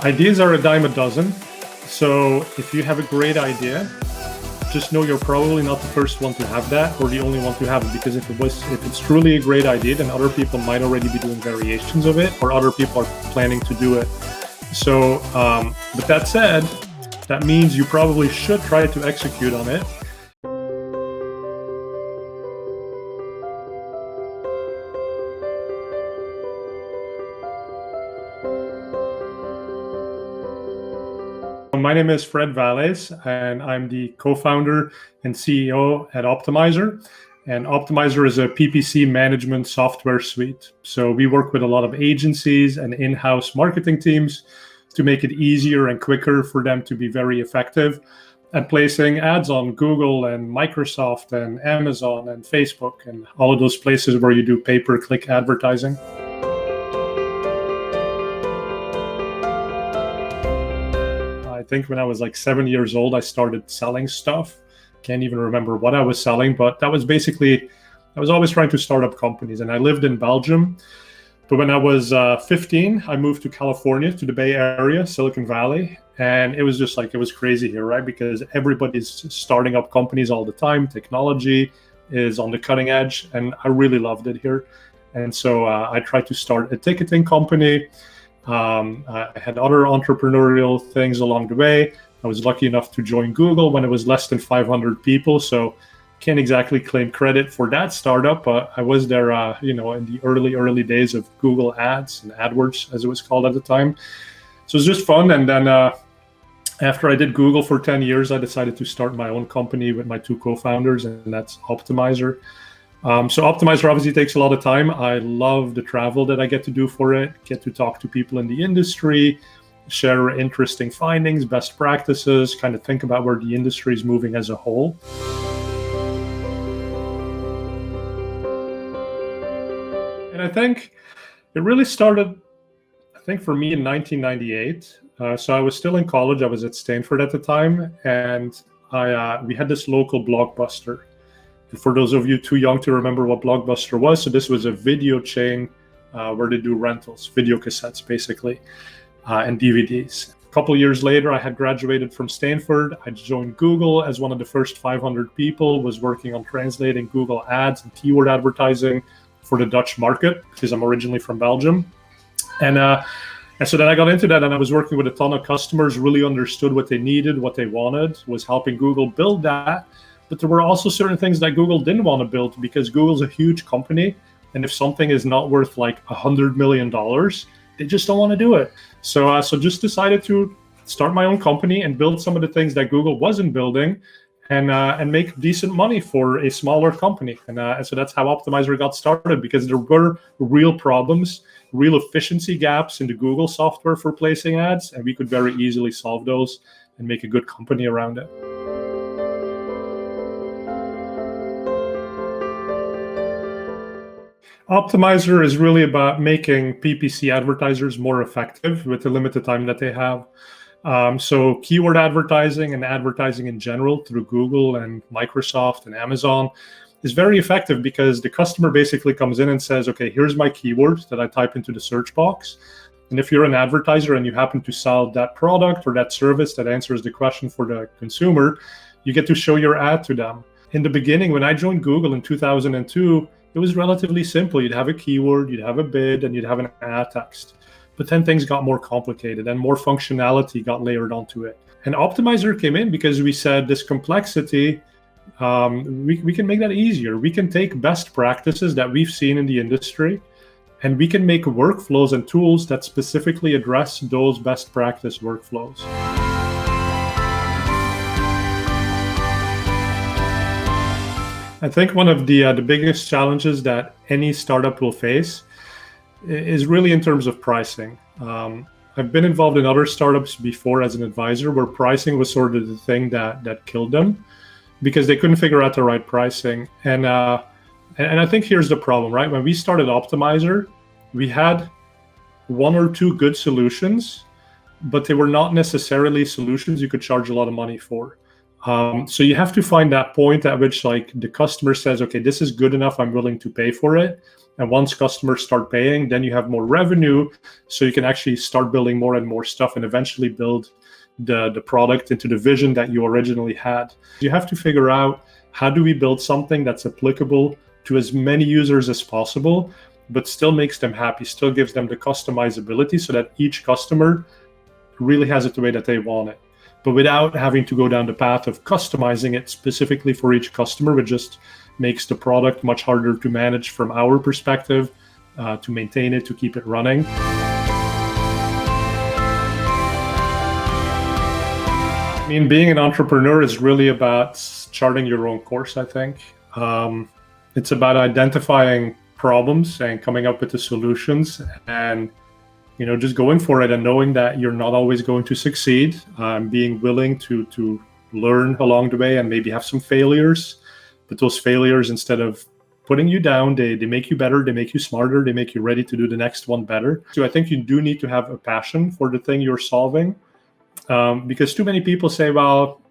Ideas are a dime a dozen. So if you have a great idea, just know you're probably not the first one to have that or the only one to have it, because if it's truly a great idea, then other people might already be doing variations of it, or other people are planning to do it. So with that said, that means you probably should try to execute on it. My name is Fred Vallaeys, and I'm the co-founder and CEO at Optmyzr. And Optmyzr is a PPC management software suite. So we work with a lot of agencies and in-house marketing teams to make it easier and quicker for them to be very effective at placing ads on Google and Microsoft and Amazon and Facebook and all of those places where you do pay-per-click advertising. I think when I was like 7 years old, I started selling stuff. Can't even remember what I was selling, but that was basically, I was always trying to start up companies, and I lived in Belgium. But when I was 15, I moved to California, to the Bay Area, Silicon Valley. And it was just like, it was crazy here, right? Because everybody's starting up companies all the time. Technology is on the cutting edge, and I really loved it here. And so I tried to start a ticketing company. I had other entrepreneurial things along the way. I was lucky enough to join Google when it was less than 500 people. So can't exactly claim credit for that startup, but I was there, in the early days of Google Ads and AdWords, as it was called at the time. So it was just fun. And then after I did Google for 10 years, I decided to start my own company with my two co-founders, and that's Optmyzr. So Optmyzr obviously takes a lot of time. I love the travel that I get to do for it, get to talk to people in the industry, share interesting findings, best practices, kind of think about where the industry is moving as a whole. And I think it really started, for me in 1998. So I was still in college. I was at Stanford at the time, and we had this local Blockbuster. For those of you too young to remember what Blockbuster was, so this was a video chain where they do rentals, video cassettes basically, and DVDs. A couple years later, I had graduated from Stanford. I joined Google as one of the first 500 people, was working on translating Google ads and keyword advertising for the Dutch market, because I'm originally from Belgium. And so then I got into that, and I was working with a ton of customers, really understood what they needed, what they wanted, was helping Google build that. But there were also certain things that Google didn't want to build, because Google's a huge company. And if something is not worth like $100 million, they just don't want to do it. So just decided to start my own company and build some of the things that Google wasn't building, and make decent money for a smaller company. And so that's how Optmyzr got started, because there were real problems, real efficiency gaps in the Google software for placing ads. And we could very easily solve those and make a good company around it. Optmyzr is really about making PPC advertisers more effective with the limited time that they have. So keyword advertising and advertising in general through Google and Microsoft and Amazon is very effective, because the customer basically comes in and says, okay, here's my keyword that I type into the search box. And if you're an advertiser and you happen to sell that product or that service that answers the question for the consumer, you get to show your ad to them. In the beginning, when I joined Google in 2002, it was relatively simple. You'd have a keyword, you'd have a bid, and you'd have an ad text. But then things got more complicated and more functionality got layered onto it. And Optmyzr came in because we said this complexity, we can make that easier. We can take best practices that we've seen in the industry, and we can make workflows and tools that specifically address those best practice workflows. I think one of the biggest challenges that any startup will face is really in terms of pricing. I've been involved in other startups before as an advisor, where pricing was sort of the thing that killed them, because they couldn't figure out the right pricing. And I think here's the problem, right? When we started Optmyzr, we had one or two good solutions, but they were not necessarily solutions you could charge a lot of money for. So you have to find that point at which like the customer says, okay, this is good enough, I'm willing to pay for it. And once customers start paying, then you have more revenue, so you can actually start building more and more stuff and eventually build the product into the vision that you originally had. You have to figure out, how do we build something that's applicable to as many users as possible, but still makes them happy, still gives them the customizability so that each customer really has it the way that they want it, but without having to go down the path of customizing it specifically for each customer, which just makes the product much harder to manage from our perspective, to maintain it, to keep it running. I mean, being an entrepreneur is really about charting your own course, I think. It's about identifying problems and coming up with the solutions, and just going for it and knowing that you're not always going to succeed, being willing to learn along the way and maybe have some failures. But those failures, instead of putting you down, they make you better, they make you smarter, they make you ready to do the next one better. So I think you do need to have a passion for the thing you're solving, because too many people say, well,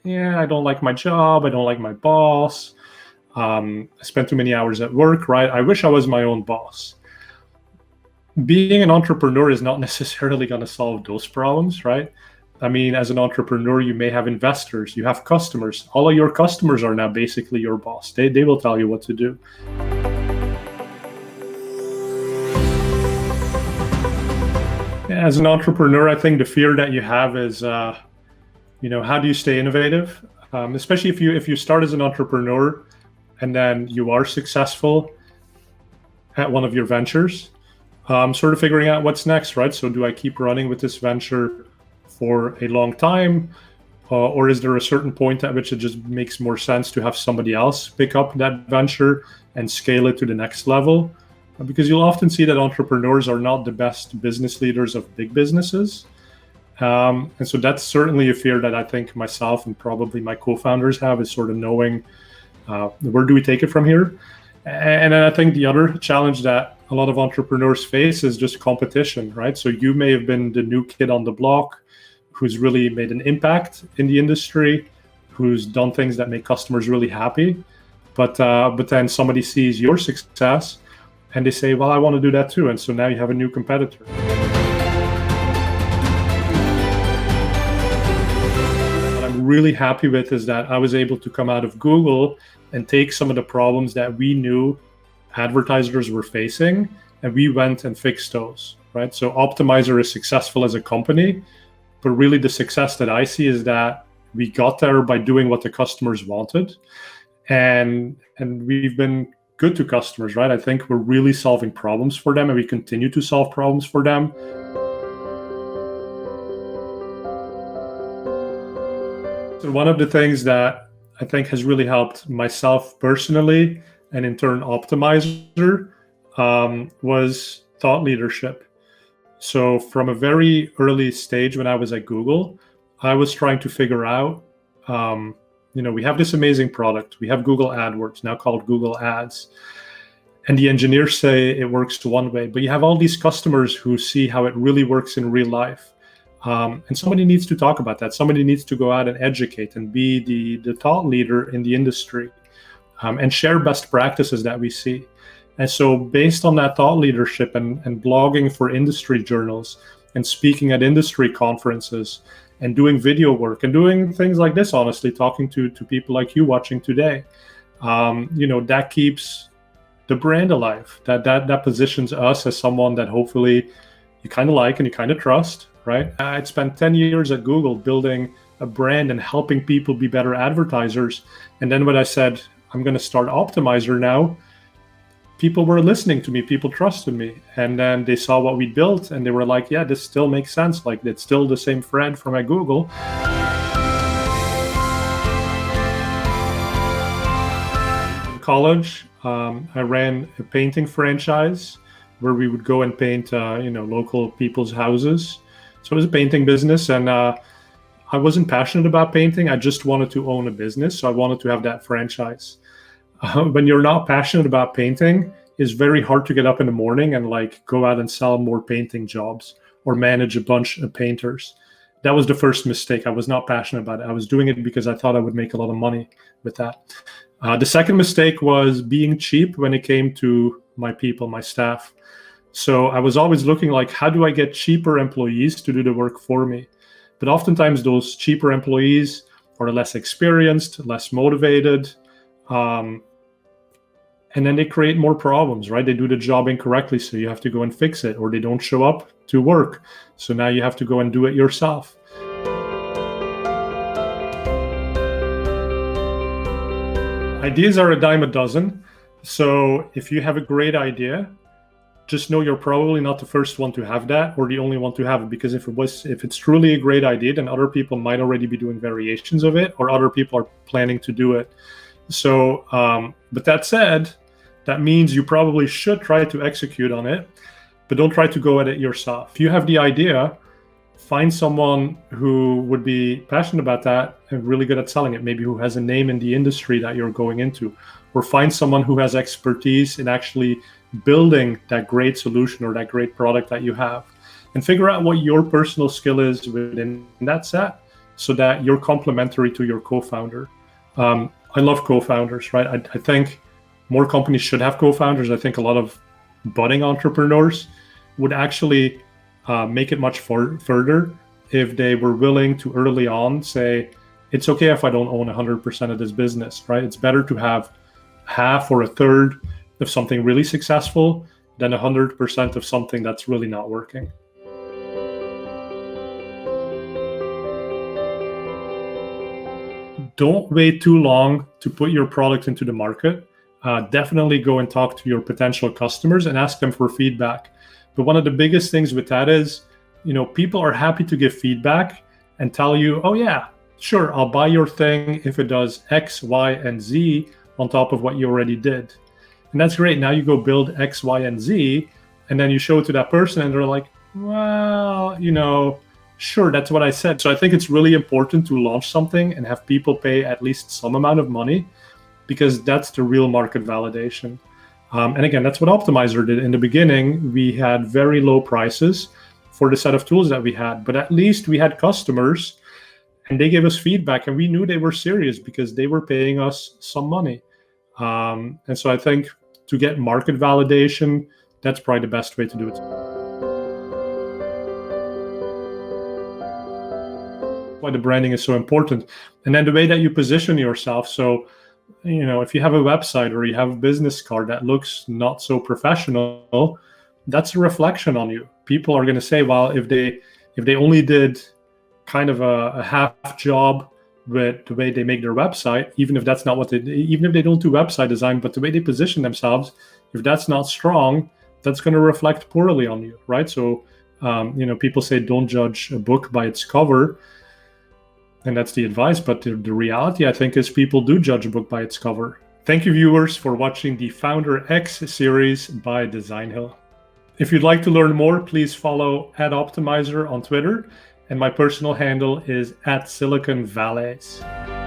yeah, I don't like my job, I don't like my boss, I spend too many hours at work, right? I wish I was my own boss. Being an entrepreneur is not necessarily going to solve those problems, right? I mean, as an entrepreneur, you may have investors, you have customers. All of your customers are now basically your boss. They will tell you what to do. As an entrepreneur, I think the fear that you have is, how do you stay innovative? Especially if you start as an entrepreneur and then you are successful at one of your ventures, sort of figuring out what's next, right? So do I keep running with this venture for a long time, or is there a certain point at which it just makes more sense to have somebody else pick up that venture and scale it to the next level? Because you'll often see that entrepreneurs are not the best business leaders of big businesses. And so that's certainly a fear that I think myself and probably my co-founders have, is sort of knowing, where do we take it from here? And then I think the other challenge that a lot of entrepreneurs face is just competition, right? So you may have been the new kid on the block who's really made an impact in the industry, who's done things that make customers really happy, but then somebody sees your success and they say, well, I want to do that too. And so now you have a new competitor. What I'm really happy with is that I was able to come out of Google and take some of the problems that we knew advertisers were facing, and we went and fixed those, right? So Optmyzr is successful as a company, but really the success that I see is that we got there by doing what the customers wanted, and we've been good to customers, right? I think we're really solving problems for them, and we continue to solve problems for them. So one of the things that I think has really helped myself personally, and in turn Optmyzr, was thought leadership. So from a very early stage when I was at Google, I was trying to figure out, we have this amazing product. We have Google AdWords, now called Google Ads. And the engineers say it works one way, but you have all these customers who see how it really works in real life. And somebody needs to talk about that. Somebody needs to go out and educate and be the thought leader in the industry, and share best practices that we see. And so based on that thought leadership and blogging for industry journals and speaking at industry conferences and doing video work and doing things like this, honestly, talking to people like you watching today, that keeps the brand alive. That positions us as someone that hopefully you kind of like and you kind of trust, right? I'd spent 10 years at Google building a brand and helping people be better advertisers. And then when I said, I'm going to start Optmyzr now, people were listening to me, people trusted me. And then they saw what we built and they were like, yeah, this still makes sense. Like, it's still the same Fred from at Google. In college, I ran a painting franchise where we would go and paint, local people's houses. So it was a painting business, and I wasn't passionate about painting. I just wanted to own a business, so I wanted to have that franchise. When you're not passionate about painting, it's very hard to get up in the morning and go out and sell more painting jobs or manage a bunch of painters. that was the first mistake. I was not passionate about it. I was doing it because I thought I would make a lot of money with that. The second mistake was being cheap when it came to my people, my staff. So I was always looking like, how do I get cheaper employees to do the work for me? But oftentimes those cheaper employees are less experienced, less motivated, and then they create more problems, right? They do the job incorrectly, so you have to go and fix it, or they don't show up to work. So now you have to go and do it yourself. Ideas are a dime a dozen. So if you have a great idea, just know you're probably not the first one to have that or the only one to have it, because if it's truly a great idea, then other people might already be doing variations of it, or other people are planning to do it. So, but that said, that means you probably should try to execute on it, but don't try to go at it yourself. If you have the idea, find someone who would be passionate about that and really good at selling it, maybe who has a name in the industry that you're going into, or find someone who has expertise in actually building that great solution or that great product that you have, and figure out what your personal skill is within that set so that you're complementary to your co-founder. I love co-founders, right? I think more companies should have co-founders. I think a lot of budding entrepreneurs would actually make it much further if they were willing to early on say, it's okay if I don't own 100% of this business, right? It's better to have half or a third of something really successful than 100% of something that's really not working. Don't wait too long to put your product into the market. Definitely go and talk to your potential customers and ask them for feedback. But one of the biggest things with that is, people are happy to give feedback and tell you, oh yeah, sure, I'll buy your thing if it does X, Y, and Z on top of what you already did. And that's great. Now you go build X, Y, and Z, and then you show it to that person and they're like, well, sure, that's what I said. So I think it's really important to launch something and have people pay at least some amount of money, because that's the real market validation. And again, that's what Optmyzr did. In the beginning, we had very low prices for the set of tools that we had, but at least we had customers and they gave us feedback and we knew they were serious because they were paying us some money. And so I think to get market validation, that's probably the best way to do it. Why the branding is so important. And then the way that you position yourself. So, if you have a website or you have a business card that looks not so professional, that's a reflection on you. People are going to say, well, if they only did kind of a half job with the way they make their website, even if that's not what even if they don't do website design, but the way they position themselves, if that's not strong, that's going to reflect poorly on you, right? So, people say don't judge a book by its cover. And that's the advice. But the reality, I think, is people do judge a book by its cover. Thank you, viewers, for watching the FounderX series by Designhill. If you'd like to learn more, please follow @Optmyzr on Twitter. And my personal handle is @SiliconVallaeys.